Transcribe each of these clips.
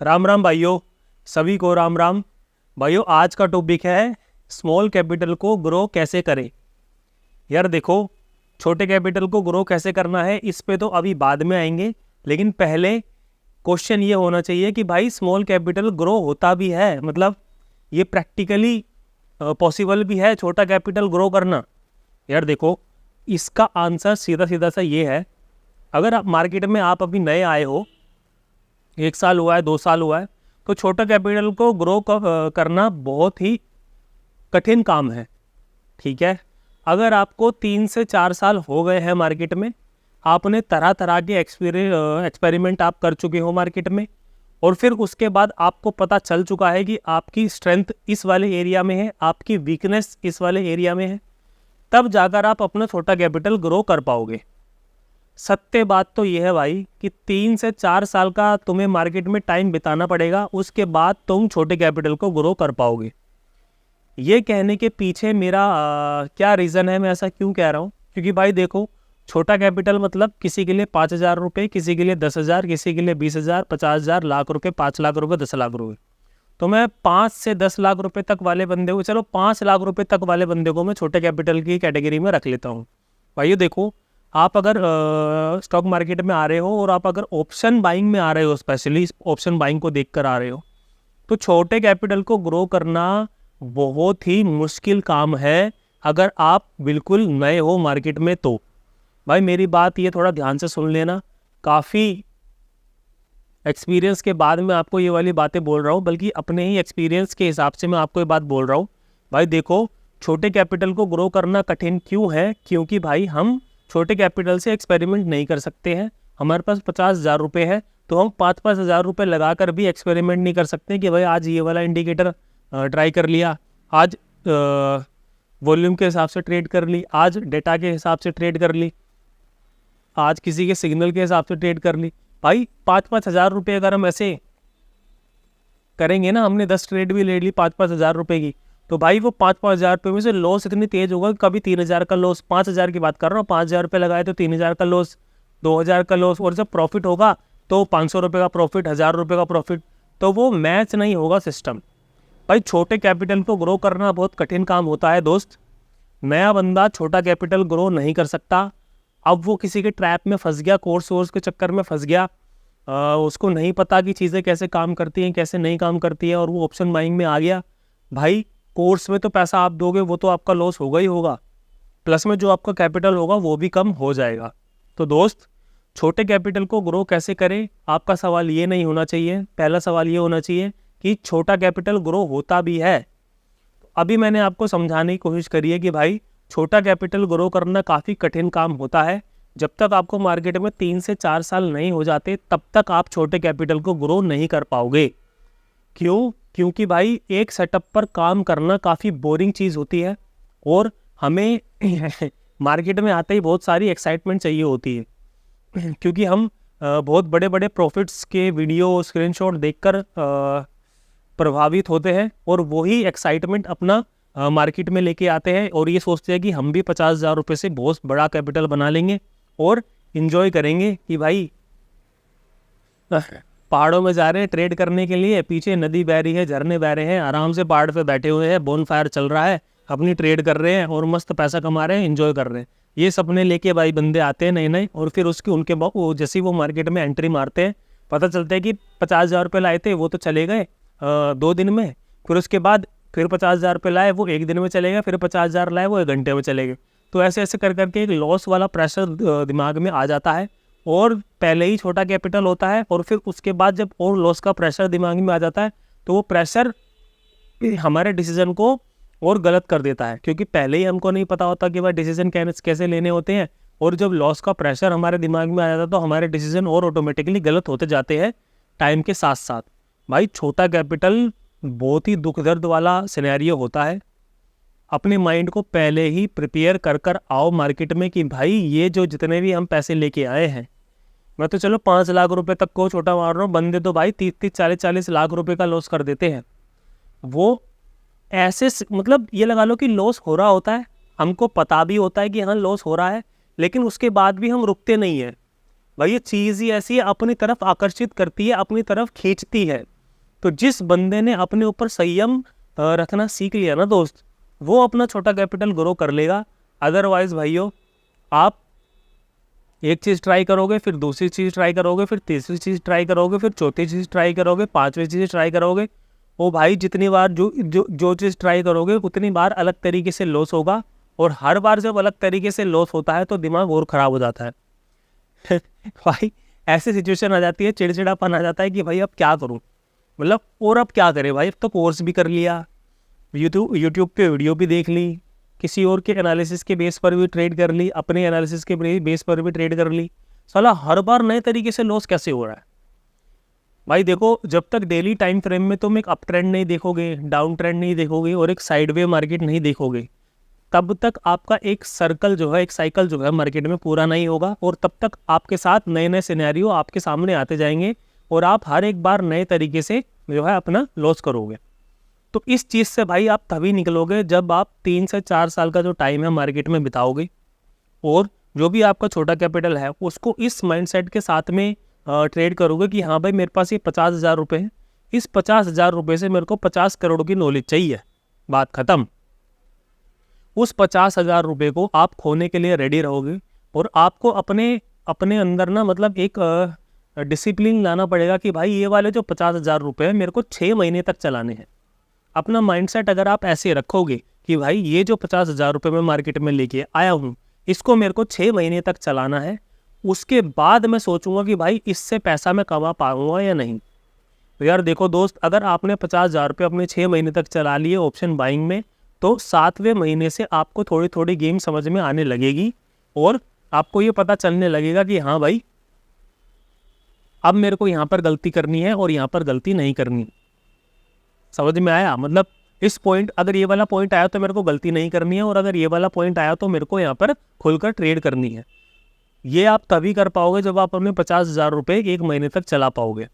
राम राम भाइयों, सभी को राम राम। भाइयों, आज का टॉपिक है स्मॉल कैपिटल को ग्रो कैसे करें। यार देखो, छोटे कैपिटल को ग्रो कैसे करना है इस पे तो अभी बाद में आएंगे, लेकिन पहले क्वेश्चन ये होना चाहिए कि भाई स्मॉल कैपिटल ग्रो होता भी है, मतलब ये प्रैक्टिकली पॉसिबल भी है छोटा कैपिटल ग्रो करना। यार देखो, इसका आंसर सीधा सीधा सा ये है, अगर आप मार्केट में आप अभी नए आए हो, 1 साल हुआ है, 2 साल हुआ है, तो छोटा कैपिटल को ग्रो करना बहुत ही कठिन काम है। ठीक है, अगर आपको 3 से 4 साल हो गए हैं मार्केट में, आपने तरह तरह के एक्सपेरिमेंट आप कर चुके हो मार्केट में, और फिर उसके बाद आपको पता चल चुका है कि आपकी स्ट्रेंथ इस वाले एरिया में है, आपकी वीकनेस इस वाले एरिया में है, तब जाकर आप अपना छोटा कैपिटल ग्रो कर पाओगे। सत्य बात तो यह है भाई कि 3 से 4 साल का तुम्हें मार्केट में टाइम बिताना पड़ेगा, उसके बाद तुम छोटे कैपिटल को ग्रो कर पाओगे। ये कहने के पीछे मेरा क्या रीज़न है, मैं ऐसा क्यों कह रहा हूँ, क्योंकि भाई देखो, छोटा कैपिटल मतलब किसी के लिए 5,000 रुपये, किसी के लिए 10,000, किसी के लिए 20,000, 50,000, लाख रुपये, 5 लाख रुपये, 10 लाख रुपये। तो मैं 5 से 10 लाख रुपये तक वाले बंदे को, चलो 5 लाख रुपये तक वाले बंदे को मैं छोटे कैपिटल की कैटेगरी में रख लेता हूँ। भाई देखो, आप अगर स्टॉक मार्केट में आ रहे हो और आप अगर ऑप्शन बाइंग में आ रहे हो, स्पेशली ऑप्शन बाइंग को देखकर आ रहे हो, तो छोटे कैपिटल को ग्रो करना बहुत ही मुश्किल काम है अगर आप बिल्कुल नए हो मार्केट में। तो भाई मेरी बात ये थोड़ा ध्यान से सुन लेना, काफ़ी एक्सपीरियंस के बाद मैं आपको ये वाली बातें बोल रहा हूँ, बल्कि अपने ही एक्सपीरियंस के हिसाब से मैं आपको ये बात बोल रहा हूँ। भाई देखो, छोटे कैपिटल को ग्रो करना कठिन क्यों है, क्योंकि भाई हम छोटे कैपिटल से एक्सपेरिमेंट नहीं कर सकते हैं। हमारे पास 50,000 रुपये है, तो हम 5-5 हज़ार रुपये लगा कर भी एक्सपेरिमेंट नहीं कर सकते कि भाई आज ये वाला इंडिकेटर ट्राई कर लिया, आज वॉल्यूम के हिसाब से ट्रेड कर ली, आज डेटा के हिसाब से ट्रेड कर ली, आज किसी के सिग्नल के हिसाब से ट्रेड कर ली। भाई 5-5 हज़ार रुपये अगर हम ऐसे करेंगे ना, हमने 10 ट्रेड भी ले ली 5-5 हज़ार रुपये की, तो भाई वो 5-5 हज़ार रुपये में से लॉस इतनी तेज होगा कि कभी 3,000 का लॉस, 5,000 की बात कर रहा हूँ, 5,000 रुपये लगाए तो 3,000 का लॉस, 2,000 का लॉस, और जब प्रॉफिट होगा तो 500 रुपये का प्रॉफिट, 1,000 रुपये का प्रॉफिट, तो वो मैच नहीं होगा सिस्टम। भाई छोटे कैपिटल को ग्रो करना बहुत कठिन काम होता है दोस्त। नया बंदा छोटा कैपिटल ग्रो नहीं कर सकता। अब वो किसी के ट्रैप में फंस गया, कोर्स वोर्स के चक्कर में फंस गया, उसको नहीं पता कि चीज़ें कैसे काम करती हैं, कैसे नहीं काम करती है, और वो ऑप्शन बाइंग में आ गया। भाई कोर्स में तो पैसा आप दोगे, वो तो आपका लॉस होगा ही होगा, प्लस में जो आपका कैपिटल होगा वो भी कम हो जाएगा। तो दोस्त, छोटे कैपिटल को ग्रो कैसे करें, आपका सवाल ये नहीं होना चाहिए। पहला सवाल ये होना चाहिए कि छोटा कैपिटल ग्रो होता भी है। अभी मैंने आपको समझाने की कोशिश करी है कि भाई छोटा कैपिटल ग्रो करना काफ़ी कठिन काम होता है। जब तक आपको मार्केट में 3 से 4 साल नहीं हो जाते, तब तक आप छोटे कैपिटल को ग्रो नहीं कर पाओगे। क्यों? क्योंकि भाई एक सेटअप पर काम करना काफ़ी बोरिंग चीज़ होती है, और हमें मार्केट में आते ही बहुत सारी एक्साइटमेंट चाहिए होती है, क्योंकि हम बहुत बड़े बड़े प्रॉफिट्स के वीडियो स्क्रीनशॉट देखकर प्रभावित होते हैं, और वही एक्साइटमेंट अपना मार्केट में लेके आते हैं, और ये सोचते हैं कि हम भी 50,000 रुपये से बहुत बड़ा कैपिटल बना लेंगे और इन्जॉय करेंगे कि भाई पहाड़ों में जा रहे हैं ट्रेड करने के लिए, पीछे नदी बह रही है, झरने बह रहे हैं, आराम से पहाड़ पे बैठे हुए हैं, बोन फायर चल रहा है, अपनी ट्रेड कर रहे हैं और मस्त पैसा कमा रहे हैं, एंजॉय कर रहे हैं। ये सपने लेके भाई बंदे आते हैं नए नए, और फिर उसके उनके वो जैसे वो मार्केट में एंट्री मारते हैं, पता चलता है कि 50,000 रुपये लाए थे वो तो चले गए 2 दिन में, फिर उसके बाद फिर 50,000 रुपये लाए वो 1 दिन में चले गए, फिर 50,000 लाए वो 1 घंटे में चले गए। तो ऐसे ऐसे कर करके एक लॉस वाला प्रेशर दिमाग में आ जाता है, और पहले ही छोटा कैपिटल होता है, और फिर उसके बाद जब और लॉस का प्रेशर दिमाग में आ जाता है, तो वो प्रेशर हमारे डिसीजन को और गलत कर देता है, क्योंकि पहले ही हमको नहीं पता होता कि भाई डिसीजन कैसे लेने होते हैं, और जब लॉस का प्रेशर हमारे दिमाग में आ जाता है तो हमारे डिसीजन और ऑटोमेटिकली गलत होते जाते हैं टाइम के साथ साथ। भाई छोटा कैपिटल बहुत ही दुख दर्द वाला सिनेरियो होता है। अपने माइंड को पहले ही प्रिपेयर कर कर आओ मार्केट में कि भाई ये जो जितने भी हम पैसे लेके आए हैं, मैं तो चलो 5 लाख रुपए तक को छोटा मार रहा हूँ, बंदे तो भाई 30-30, 40-40 लाख रुपए का लॉस कर देते हैं। वो ऐसे मतलब ये लगा लो कि लॉस हो रहा होता है, हमको पता भी होता है कि हाँ लॉस हो रहा है, लेकिन उसके बाद भी हम रुकते नहीं हैं। भाई ये चीज़ ही ऐसी है, अपनी तरफ आकर्षित करती है, अपनी तरफ खींचती है। तो जिस बंदे ने अपने ऊपर संयम रखना सीख लिया ना दोस्त, वो अपना छोटा कैपिटल ग्रो कर लेगा। अदरवाइज भाइयों, आप एक चीज़ ट्राई करोगे, फिर दूसरी चीज़ ट्राई करोगे, फिर तीसरी चीज़ ट्राई करोगे, फिर चौथी चीज़ ट्राई करोगे, पांचवी चीज़ ट्राई करोगे। ओ भाई, जितनी बार जो चीज़ ट्राई करोगे उतनी बार अलग तरीके से लॉस होगा, और हर बार जब अलग तरीके से लॉस होता है तो दिमाग और ख़राब हो जाता है। भाई ऐसी सिचुएशन आ जाती है, चिड़चिड़ापन आ जाता है कि भाई अब क्या करूं, मतलब और अब क्या करें भाई। अब तो कोर्स भी कर लिया, यूट्यूब पे वीडियो भी देख ली, किसी और के एनालिसिस के बेस पर भी ट्रेड कर ली, अपने एनालिसिस के बेस पर भी ट्रेड कर ली। साला हर बार नए तरीके से लॉस कैसे हो रहा है भाई। देखो, जब तक डेली टाइम फ्रेम में तुम एक अप ट्रेंड नहीं देखोगे, डाउन ट्रेंड नहीं देखोगे और एक साइडवे मार्केट नहीं देखोगे, तब तक आपका एक सर्कल जो है, एक साइकिल जो है मार्केट में पूरा नहीं होगा, और तब तक आपके साथ नए नए सिनेरियो आपके सामने आते जाएंगे और आप हर एक बार नए तरीके से जो है अपना लॉस करोगे। तो इस चीज़ से भाई आप तभी निकलोगे जब आप 3 से 4 साल का जो टाइम है मार्केट में बिताओगे, और जो भी आपका छोटा कैपिटल है उसको इस माइंडसेट के साथ में ट्रेड करोगे कि हाँ भाई, मेरे पास ये 50,000 रुपये है, इस 50,000 रुपये से मेरे को 50 करोड़ की नॉलेज चाहिए, बात ख़त्म। उस 50,000 रुपये को आप खोने के लिए रेडी रहोगे, और आपको अपने अंदर ना मतलब एक डिसिप्लिन लाना पड़ेगा कि भाई ये वाले जो 50,000 रुपये हैं मेरे को 6 महीने तक चलाने हैं। अपना माइंडसेट अगर आप ऐसे रखोगे कि भाई ये जो 50,000 रुपये मैं मार्केट में लेके आया हूँ, इसको मेरे को 6 महीने तक चलाना है, उसके बाद मैं सोचूंगा कि भाई इससे पैसा मैं कमा पाऊंगा या नहीं। तो यार देखो दोस्त, अगर आपने 50,000 रुपये अपने 6 महीने तक चला लिए ऑप्शन बाइंग में, तो 7वें महीने से आपको थोड़ी थोड़ी गेम समझ में आने लगेगी, और आपको ये पता चलने लगेगा कि हाँ भाई, अब मेरे को यहाँ पर गलती करनी है और यहाँ पर गलती नहीं करनी। समझ में आया? मतलब इस पॉइंट, अगर ये वाला पॉइंट आया तो मेरे को गलती नहीं करनी है, और अगर ये वाला पॉइंट आया तो मेरे को यहाँ पर खुलकर ट्रेड करनी है। ये आप तभी कर पाओगे जब आप अपने 50,000 रुपये 1 महीने तक चला पाओगे।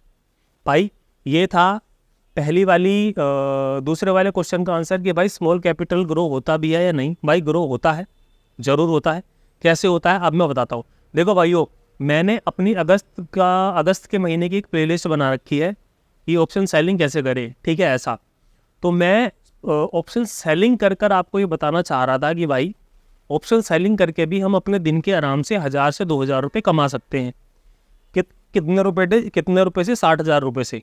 भाई ये था पहली वाली दूसरे वाले क्वेश्चन का आंसर कि भाई स्मॉल कैपिटल ग्रो होता भी है या नहीं। भाई ग्रो होता है, ज़रूर होता है। कैसे होता है अब मैं बताता हूँ। देखो भाइयों, मैंने अपनी अगस्त के महीने की एक प्लेलिस्ट बना रखी है कि ऑप्शन सेलिंग कैसे करें, ठीक है ऐसा। तो मैं ऑप्शन सेलिंग कर कर आपको ये बताना चाह रहा था कि भाई ऑप्शन सेलिंग करके भी हम अपने दिन के आराम से 1,000 से 2,000 रुपये कमा सकते हैं। कितने रुपए से? 60,000 रुपये से।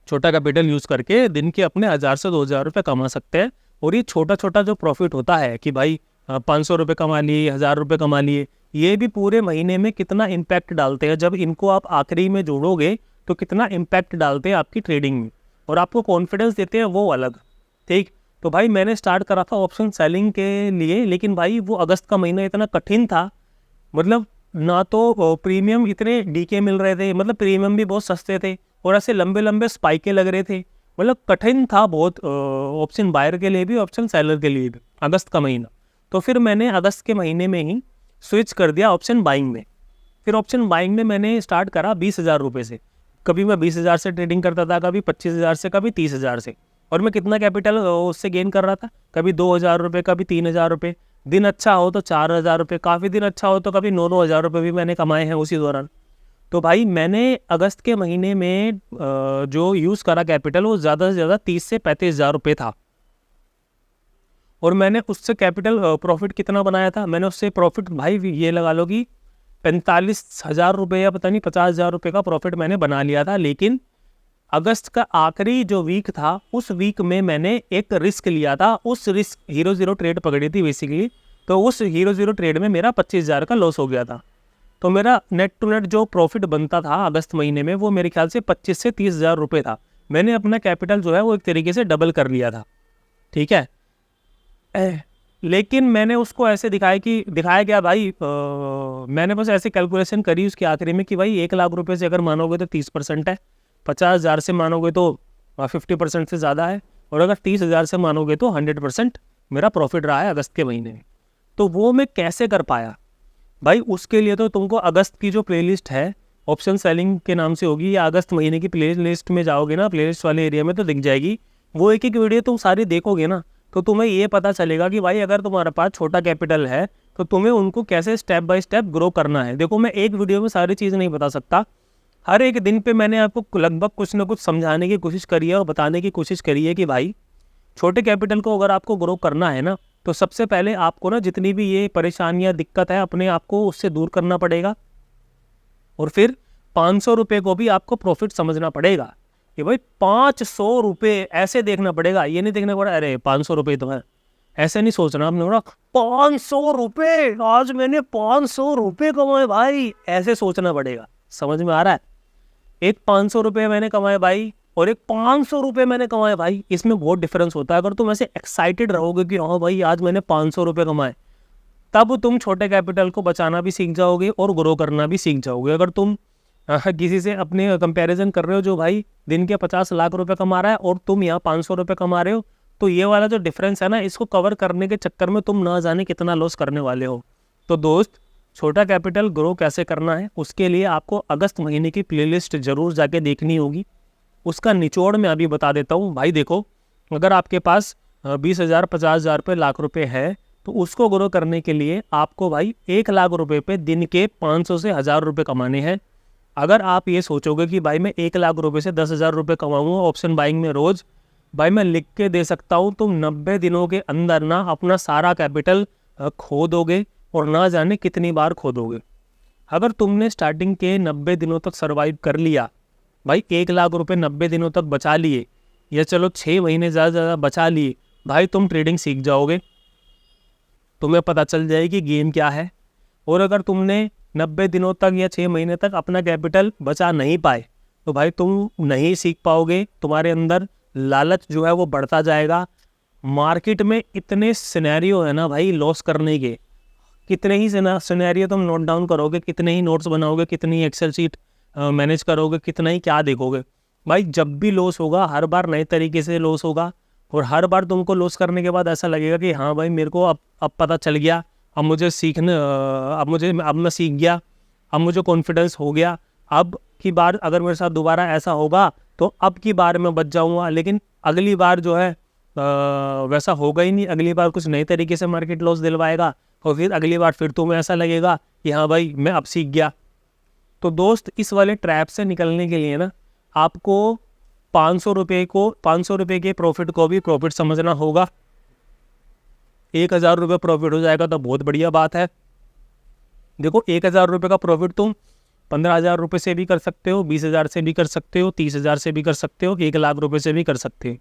छोटा कैपिटल यूज़ करके दिन के अपने 1,000 से 2,000 रुपये कमा सकते हैं। और ये छोटा छोटा जो प्रॉफिट होता है कि भाई 500 रुपये कमा लिए, 1,000 रुपये कमा लिए, ये भी पूरे महीने में कितना इम्पैक्ट डालते हैं। जब इनको आप आखिरी में जोड़ोगे तो कितना इम्पैक्ट डालते हैं आपकी ट्रेडिंग में, और आपको कॉन्फिडेंस देते हैं वो अलग। ठीक, तो भाई मैंने स्टार्ट करा था ऑप्शन सेलिंग के लिए, लेकिन भाई वो अगस्त का महीना इतना कठिन था, मतलब ना तो प्रीमियम इतने डीके मिल रहे थे, मतलब प्रीमियम भी बहुत सस्ते थे, और ऐसे लंबे लंबे स्पाइके लग रहे थे, मतलब कठिन था बहुत ऑप्शन बायर के लिए भी, ऑप्शन सेलर के लिए भी, अगस्त का महीना। तो फिर मैंने अगस्त के महीने में ही स्विच कर दिया ऑप्शन बाइंग में। फिर ऑप्शन बाइंग में मैंने स्टार्ट करा 20,000 रुपये से। कभी मैं 20,000 से ट्रेडिंग करता था, कभी 25,000 से, कभी 30,000 से। और मैं कितना कैपिटल उससे गेन कर रहा था, कभी 2,000 रुपये, कभी 3,000 रुपये। दिन अच्छा हो तो 4,000 रुपये, काफ़ी दिन अच्छा हो तो कभी 9,000 रुपये भी मैंने कमाए हैं उसी दौरान। तो भाई मैंने अगस्त के महीने में जो यूज़ करा कैपिटल, वो ज़्यादा से ज़्यादा 30 से 35,000 रुपये था। और मैंने उससे कैपिटल प्रॉफिट कितना बनाया था, मैंने उससे प्रॉफिट भाई ये लगा लो कि 45,000 रुपये या पता नहीं 50,000 रुपये का प्रॉफिट मैंने बना लिया था। लेकिन अगस्त का आखिरी जो वीक था, उस वीक में मैंने एक रिस्क लिया था। उस रिस्क हीरो ट्रेड पकड़ी थी बेसिकली। तो उस हीरो ट्रेड में मेरा 25,000 का लॉस हो गया था। तो मेरा नेट टू नेट जो प्रॉफिट बनता था अगस्त महीने में, वो मेरे ख्याल से 25 से 30,000 रुपये था। मैंने अपना कैपिटल जो है वो एक तरीके से डबल कर लिया था, ठीक है। लेकिन मैंने उसको ऐसे दिखाया गया भाई, मैंने बस ऐसे कैलकुलेशन करी उसके आखिरी में कि भाई 1 लाख रुपए से अगर मानोगे तो 30% है, 50,000 से मानोगे तो 50% से ज़्यादा है, और अगर 30,000 से मानोगे तो 100% मेरा प्रॉफिट रहा है अगस्त के महीने में। तो वो मैं कैसे कर पाया भाई, उसके लिए तो तुमको अगस्त की जो प्लेलिस्ट है ऑप्शन सेलिंग के नाम से होगी, या अगस्त महीने की प्लेलिस्ट में जाओगे ना, प्लेलिस्ट वाले एरिया में तो दिख जाएगी। वो एक एक वीडियो तुम सारी देखोगे ना, तो तुम्हें ये पता चलेगा कि भाई अगर तुम्हारे पास छोटा कैपिटल है तो तुम्हें उनको कैसे स्टेप बाय स्टेप ग्रो करना है। देखो मैं एक वीडियो में सारी चीज़ नहीं बता सकता, हर एक दिन पे मैंने आपको लगभग कुछ ना कुछ समझाने की कोशिश करी है और बताने की कोशिश करी है कि भाई छोटे कैपिटल को अगर आपको ग्रो करना है ना, तो सबसे पहले आपको ना जितनी भी ये परेशानियाँ दिक्कत है अपने आप को उससे दूर करना पड़ेगा। और फिर 500 रुपये को भी आपको प्रॉफिट समझना पड़ेगा कि भाई 500 रुपये ऐसे देखना पड़ेगा। ये नहीं देखना पड़ा अरे 500 रुपये तो है, ऐसे नहीं सोचना आपने बोला 500 रुपये आज मैंने 500 रुपये कमाए भाई, ऐसे सोचना पड़ेगा। समझ में आ रहा है? एक 500 रुपये मैंने कमाए भाई और एक 500 रुपये मैंने कमाए भाई, इसमें बहुत डिफरेंस होता है। अगर तुम ऐसे एक्साइटेड रहोगे कि हाँ भाई आज मैंने 500 रुपये कमाए, तब तुम छोटे कैपिटल को बचाना भी सीख जाओगे और ग्रो करना भी सीख जाओगे। अगर तुम किसी से अपने कंपैरिजन कर रहे हो जो भाई दिन के 50 लाख रुपए कमा रहा है और तुम यहाँ 500 रुपये कमा रहे हो, तो ये वाला जो डिफरेंस है ना, इसको कवर करने के चक्कर में तुम ना जाने कितना लॉस करने वाले हो। तो दोस्त, छोटा कैपिटल ग्रो कैसे करना है उसके लिए आपको अगस्त महीने की प्लेलिस्ट जरूर जाके देखनी होगी। उसका निचोड़ मैं अभी बता देता हूँ। भाई देखो, अगर आपके पास 20,000 50,000 रुपये लाख रुपए है, तो उसको ग्रो करने के लिए आपको भाई 1 लाख रुपए पे दिन के 500 से 1000 रुपये कमाने हैं। अगर आप ये सोचोगे कि भाई मैं 1 लाख रुपए से 10,000 रुपये कमाऊंगा ऑप्शन बाइंग में रोज, भाई मैं लिख के दे सकता हूँ तुम 90 दिनों के अंदर ना अपना सारा कैपिटल खो दोगे और ना जाने कितनी बार खो दोगे। अगर तुमने स्टार्टिंग के 90 दिनों तक सर्वाइव कर लिया भाई, 1 लाख रुपए 90 दिनों तक बचा लिए, या चलो 6 महीने ज़्यादा बचा लिए, भाई तुम ट्रेडिंग सीख जाओगे, तुम्हें पता चल जाएगी गेम क्या है। और अगर तुमने 90 दिनों तक या 6 महीने तक अपना कैपिटल बचा नहीं पाए, तो भाई तुम नहीं सीख पाओगे, तुम्हारे अंदर लालच जो है वो बढ़ता जाएगा। मार्केट में इतने सिनेरियो है ना भाई लॉस करने के, कितने ही सिनेरियो तुम नोट डाउन करोगे, कितने ही नोट्स बनाओगे, कितनी एक्सेल शीट मैनेज करोगे, कितना ही क्या देखोगे, भाई जब भी लॉस होगा हर बार नए तरीके से लॉस होगा। और हर बार तुमको लॉस करने के बाद ऐसा लगेगा कि हाँ भाई मेरे को अब पता चल गया, अब मुझे अब मैं सीख गया, अब मुझे कॉन्फिडेंस हो गया, अब की बार अगर मेरे साथ दोबारा ऐसा होगा तो अब की बार मैं बच जाऊँगा। लेकिन अगली बार जो है वैसा होगा ही नहीं, अगली बार कुछ नए तरीके से मार्केट लॉस दिलवाएगा और फिर अगली बार फिर तुम्हें ऐसा लगेगा कि हाँ भाई मैं अब सीख गया। तो दोस्त, इस वाले ट्रैप से निकलने के लिए ना आपको 500 रुपये के प्रॉफिट को भी प्रॉफिट समझना होगा। 1,000 रुपये प्रॉफिट हो जाएगा तो बहुत बढ़िया बात है। देखो 1,000 रुपये का प्रॉफिट तुम 15,000 रुपये से भी कर सकते हो, 20,000 से भी कर सकते हो, 30,000 से भी कर सकते हो, 1 लाख रुपये से भी कर सकते हो।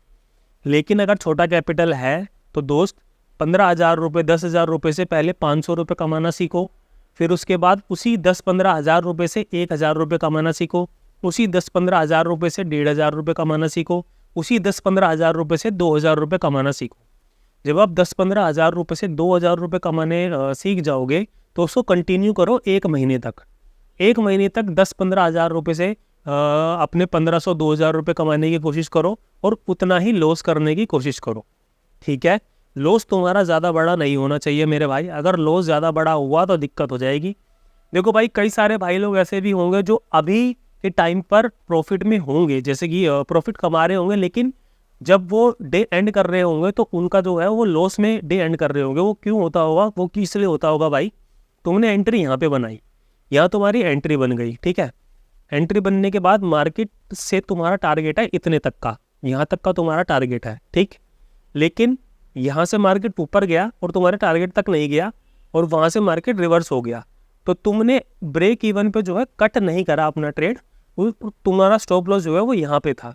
लेकिन अगर छोटा कैपिटल है तो दोस्त 15,000 रुपये 10,000 रुपये से पहले 500 रुपये कमाना सीखो। फिर उसके बाद उसी 10-15 हज़ार रुपये से 1,000 रुपये कमाना सीखो। उसी 10-15 हज़ार रुपये से 1,500 रुपये कमाना सीखो। उसी 10-15 हज़ार रुपये से 2,000 रुपये कमाना सीखो। जब आप 10-15 हज़ार रुपये से 2,000 रुपये कमाने सीख जाओगे तो उसको कंटिन्यू करो 1 महीने तक। 1 महीने तक 10-15 हज़ार रुपये से अपने 1,500-2,000 रुपये कमाने की कोशिश करो और उतना ही लॉस करने की कोशिश करो। ठीक है, लॉस तुम्हारा ज़्यादा बड़ा नहीं होना चाहिए मेरे भाई। अगर लॉस ज़्यादा बड़ा हुआ तो दिक्कत हो जाएगी। देखो भाई, कई सारे भाई लोग ऐसे भी होंगे जो अभी के टाइम पर प्रॉफिट में होंगे, जैसे कि प्रॉफिट कमा रहे होंगे, लेकिन जब वो डे एंड कर रहे होंगे तो उनका जो है वो लॉस में डे एंड कर रहे होंगे। वो क्यों होता होगा? वो किस लिए होता होगा भाई? तुमने एंट्री यहाँ पे बनाई, यहाँ तुम्हारी एंट्री बन गई, ठीक है। एंट्री बनने के बाद मार्केट से तुम्हारा टारगेट है इतने तक का, यहाँ तक का तुम्हारा टारगेट है, ठीक। लेकिन यहाँ से मार्केट ऊपर गया और तुम्हारे टारगेट तक नहीं गया और वहाँ से मार्केट रिवर्स हो गया, तो तुमने ब्रेक इवन पे जो है कट नहीं करा अपना ट्रेड। तुम्हारा स्टॉप लॉस जो है वो यहाँ पे था।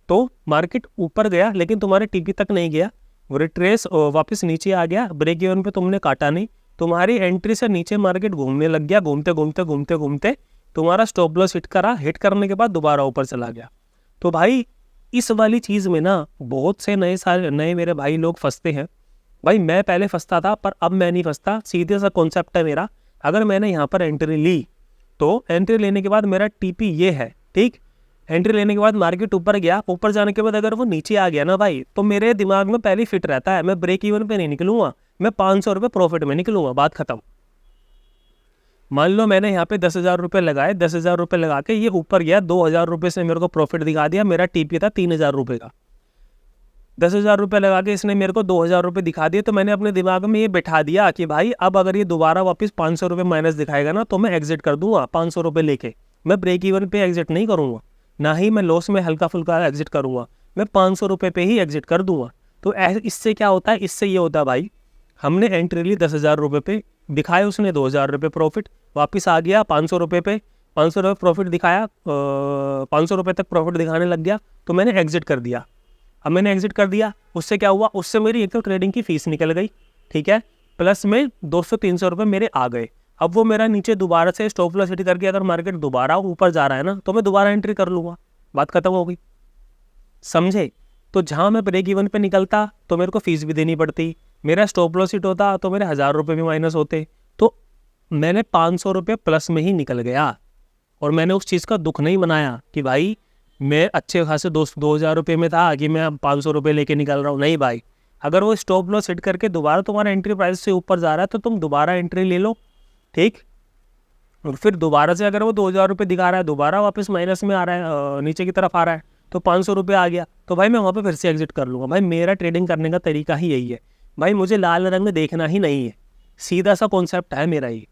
तो मार्केट ऊपर गया लेकिन तुम्हारे टीपी तक नहीं गया, वो रिट्रेस वापस नीचे आ गया, ब्रेक इवन पे तुमने काटा नहीं, तुम्हारी एंट्री से नीचे मार्केट घूमने लग गया, घूमते घूमते घूमते घूमते तुम्हारा स्टॉप लॉस हिट करा, हिट करने के बाद दोबारा ऊपर चला गया। तो भाई इस वाली चीज़ में ना बहुत से नए मेरे भाई लोग फंसते हैं। भाई मैं पहले फंसता था पर अब मैं नहीं फंसता। सीधे सा कॉन्सेप्ट है मेरा, अगर मैंने यहाँ पर एंट्री ली तो एंट्री लेने के बाद मेरा टीपी ये है, ठीक। एंट्री लेने के बाद मार्केट ऊपर गया, ऊपर जाने के बाद अगर वो नीचे आ गया ना भाई, तो मेरे दिमाग में पहले फिट रहता है मैं ब्रेक इवन पे नहीं निकलूंगा, मैं 500 रुपये प्रॉफिट में निकलूंगा, बात खत्म। मान लो मैंने यहाँ पे 10,000 रुपये लगाए, 10,000 रुपये लगा के ये ऊपर गया, 2,000 रुपये से मेरे को प्रॉफिट दिखा दिया, मेरा टीपी था 3,000 रुपये का। 10,000 रुपये लगा के इसने मेरे को 2,000 रुपये दिखा दिए, तो मैंने अपने दिमाग में ये बैठा दिया कि भाई अब अगर ये दोबारा वापस 500 रुपये माइनस दिखाएगा ना तो मैं एग्जिट कर दूंगा 500 रुपये लेके। मैं ब्रेक इवन पे एग्जिट नहीं करूँगा, ना ही मैं लॉस में हल्का फुल्का एग्जिट करूँगा, मैं 500 रुपये पे ही एग्जिट कर दूंगा। तो इससे क्या होता है, इससे ये होता है भाई हमने एंट्री ली 10,000 रुपये पे, दिखाए उसने 2,000 रुपये प्रॉफिट, वापस आ गया 500 रुपये पे, 500 रुपये प्रॉफिट दिखाया, 500 रुपये तक प्रॉफिट दिखाने लग गया, तो मैंने एग्जिट कर दिया। अब मैंने एग्जिट कर दिया, उससे क्या हुआ, उससे मेरी एक तो ट्रेडिंग की फीस निकल गई, ठीक है, प्लस में 200-300 रुपये मेरे आ गए। अब वो मेरा नीचे दोबारा से स्टॉप लॉस हिट करके अगर मार्केट दोबारा ऊपर जा रहा है ना तो मैं दोबारा एंट्री कर लूँगा, बात खत्म हो गई, समझे। तो जहाँ मैं ब्रेक इवन पे निकलता तो मेरे को फीस भी देनी पड़ती, मेरा स्टॉप लॉस हिट होता तो मेरे 1,000 रुपये भी माइनस होते, तो मैंने 500 रुपये प्लस में ही निकल गया। और मैंने उस चीज़ का दुख नहीं मनाया कि भाई मैं अच्छे खासे 2,000 रुपये में था कि मैं 500 रुपये लेके निकल रहा हूँ, नहीं भाई। अगर वो स्टॉप लॉस हिट करके दोबारा तुम्हारा एंट्री प्राइस से ऊपर जा रहा है तो तुम दोबारा एंट्री ले लो, ठीक। और फिर दोबारा से अगर वो 2,000 रुपये दिखा रहा है, दोबारा वापस माइनस में आ रहा है, नीचे की तरफ आ रहा है, तो 500 रुपये आ गया, तो भाई मैं वहाँ पे फिर से एग्जिट कर लूँगा। भाई मेरा ट्रेडिंग करने का तरीका ही यही है भाई, मुझे लाल रंग देखना ही नहीं है, सीधा सा कॉन्सेप्ट है मेरा ये।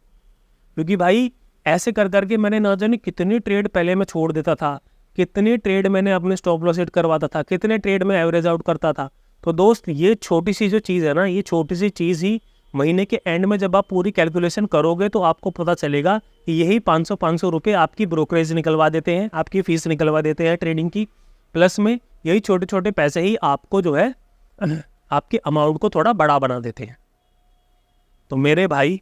क्योंकि भाई ऐसे कर करके मैंने ना जाने कितनी ट्रेड पहले मैं छोड़ देता था, कितनी ट्रेड मैंने अपने स्टॉप लॉस हिट करवाता था, कितने ट्रेड में एवरेज आउट करता था। तो दोस्त ये छोटी सी जो चीज़ है ना, ये छोटी सी चीज़ ही महीने के एंड में जब आप पूरी कैलकुलेशन करोगे तो आपको पता चलेगा कि यही 500 रुपये आपकी ब्रोकरेज निकलवा देते हैं, आपकी फ़ीस निकलवा देते हैं ट्रेडिंग की, प्लस में यही छोटे छोटे पैसे ही आपको जो है आपके अमाउंट को थोड़ा बड़ा बना देते हैं। तो मेरे भाई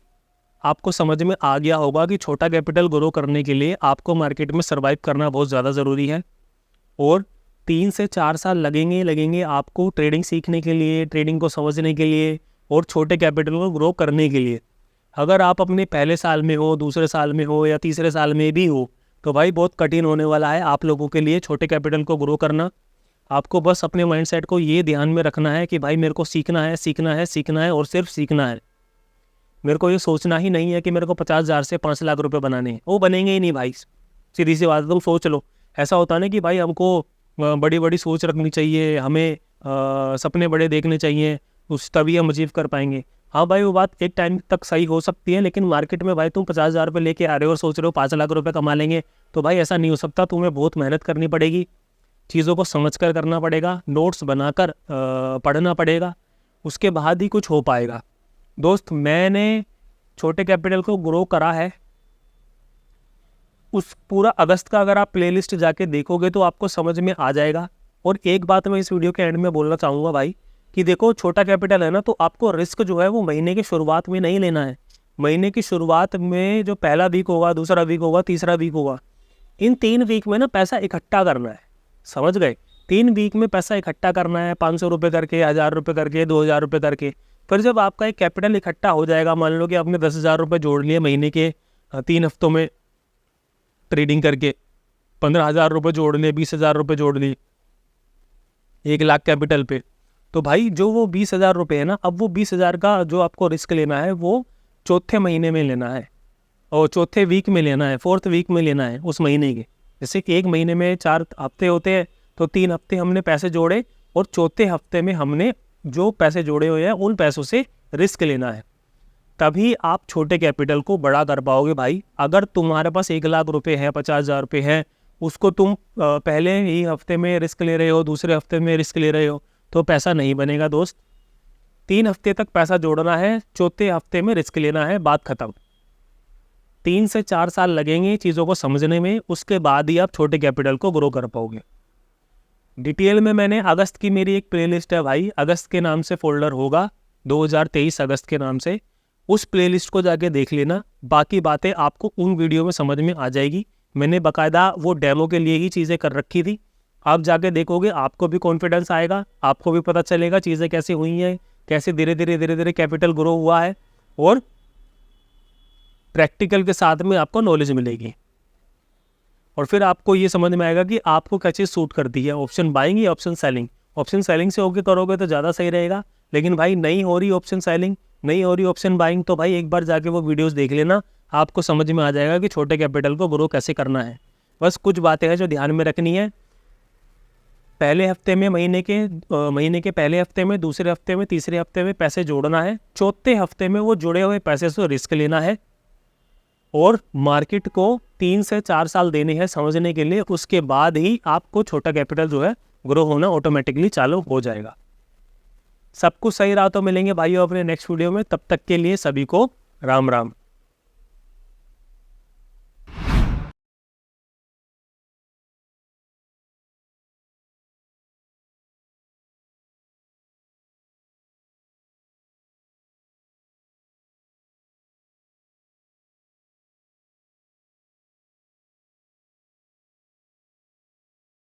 आपको समझ में आ गया होगा कि छोटा कैपिटल ग्रो करने के लिए आपको मार्केट में सर्वाइव करना बहुत ज़्यादा ज़रूरी है, और 3 से 4 साल लगेंगे आपको ट्रेडिंग सीखने के लिए, ट्रेडिंग को समझने के लिए और छोटे कैपिटल को ग्रो करने के लिए। अगर आप अपने पहले साल में हो, दूसरे साल में हो या तीसरे साल में भी हो तो भाई बहुत कठिन होने वाला है आप लोगों के लिए छोटे कैपिटल को ग्रो करना। आपको बस अपने माइंडसेट को ये ध्यान में रखना है कि भाई मेरे को सीखना है, सीखना है, सीखना है और सिर्फ सीखना है। मेरे को ये सोचना ही नहीं है कि मेरे को 50,000 से 5 लाख रुपए बनाने हैं, वो बनेंगे ही नहीं भाई, सीधी सी बात है। तुम सोच लो, ऐसा होता ना कि भाई हमको बड़ी बड़ी सोच रखनी चाहिए, हमें सपने बड़े देखने चाहिए, उस तभी हम अचीव कर पाएंगे। हाँ भाई वो बात एक टाइम तक सही हो सकती है, लेकिन मार्केट में भाई तुम 50,000 रुपये लेके आ रहे हो और सोच रहे हो 5 लाख रुपए कमा लेंगे, तो भाई ऐसा नहीं हो सकता। तुम्हें बहुत मेहनत करनी पड़ेगी, चीज़ों को समझकर करना पड़ेगा, नोट्स बनाकर पढ़ना पड़ेगा, उसके बाद ही कुछ हो पाएगा। दोस्त मैंने छोटे कैपिटल को ग्रो करा है, उस पूरा अगस्त का अगर आप प्लेलिस्ट जाके देखोगे तो आपको समझ में आ जाएगा। और एक बात मैं इस वीडियो के एंड में बोलना चाहूँगा भाई कि देखो छोटा कैपिटल है ना, तो आपको रिस्क जो है वो महीने की शुरुआत में नहीं लेना है। महीने की शुरुआत में जो पहला वीक होगा, दूसरा वीक होगा, तीसरा वीक होगा, इन 3 वीक में ना पैसा इकट्ठा करना है, समझ गए। 3 वीक में पैसा इकट्ठा करना है, 500 रुपये करके, 1,000 रुपये करके, 2,000 रुपये करके। फिर जब आपका एक कैपिटल इकट्ठा हो जाएगा, मान लो कि आपने 10,000 रुपये जोड़ लिए महीने के 3 हफ्तों में ट्रेडिंग करके, 15,000 रुपये जोड़ लिए, 20,000 रुपये जोड़ लिए 1 लाख कैपिटल पे, तो भाई जो वो 20,000 रुपये है ना, अब वो 20,000 का जो आपको रिस्क लेना है वो चौथे महीने में लेना है और चौथे वीक में लेना है, 4th वीक में लेना है उस महीने के। जैसे कि एक महीने में 4 हफ्ते होते हैं, तो 3 हफ्ते हमने पैसे जोड़े और चौथे हफ्ते में हमने जो पैसे जोड़े हुए हैं उन पैसों से रिस्क लेना है, तभी आप छोटे कैपिटल को बड़ा कर पाओगे भाई। अगर तुम्हारे पास 1 लाख रुपए है, 50,000 रुपये है, उसको तुम पहले ही हफ्ते में रिस्क ले रहे हो, दूसरे हफ्ते में रिस्क ले रहे हो, तो पैसा नहीं बनेगा दोस्त। 3 हफ्ते तक पैसा जोड़ना है, चौथे हफ्ते में रिस्क लेना है, बात खत्म। 3 से 4 साल लगेंगे चीज़ों को समझने में, उसके बाद ही आप छोटे कैपिटल को ग्रो कर पाओगे। डिटेल में मैंने अगस्त की मेरी एक प्लेलिस्ट है भाई, अगस्त के नाम से फोल्डर होगा, 2023 अगस्त के नाम से, उस प्लेलिस्ट को जाके देख लेना। बाकी बातें आपको उन वीडियो में समझ में आ जाएगी। मैंने बाकायदा वो डेमो के लिए ही चीज़ें कर रखी थी, आप जाके देखोगे आपको भी कॉन्फिडेंस आएगा, आपको भी पता चलेगा चीज़ें कैसे हुई हैं, कैसे धीरे धीरे कैपिटल ग्रो हुआ है, और प्रैक्टिकल के साथ में आपको नॉलेज मिलेगी। और फिर आपको ये समझ में आएगा कि आपको क्या चीज़ सूट करती है, ऑप्शन बाइंग या ऑप्शन सेलिंग। ऑप्शन सेलिंग से होके करोगे तो ज़्यादा सही रहेगा, लेकिन भाई नहीं हो रही ऑप्शन सेलिंग, नहीं हो रही ऑप्शन बाइंग, तो भाई एक बार जाके वो वीडियोस देख लेना, आपको समझ में आ जाएगा कि छोटे कैपिटल को ग्रो कैसे करना है। बस कुछ बातें हैं जो ध्यान में रखनी है। पहले हफ्ते में महीने के पहले हफ्ते में, दूसरे हफ्ते में, तीसरे हफ्ते में पैसे जोड़ना है। चौथे हफ्ते में वो जुड़े हुए पैसे से रिस्क लेना है और मार्केट को 3 से 4 साल देने हैं समझने के लिए। उसके बाद ही आपको छोटा कैपिटल जो है ग्रो होना ऑटोमेटिकली चालू हो जाएगा। सब कुछ सही रहा तो मिलेंगे भाइयों अपने नेक्स्ट वीडियो में। तब तक के लिए सभी को राम राम।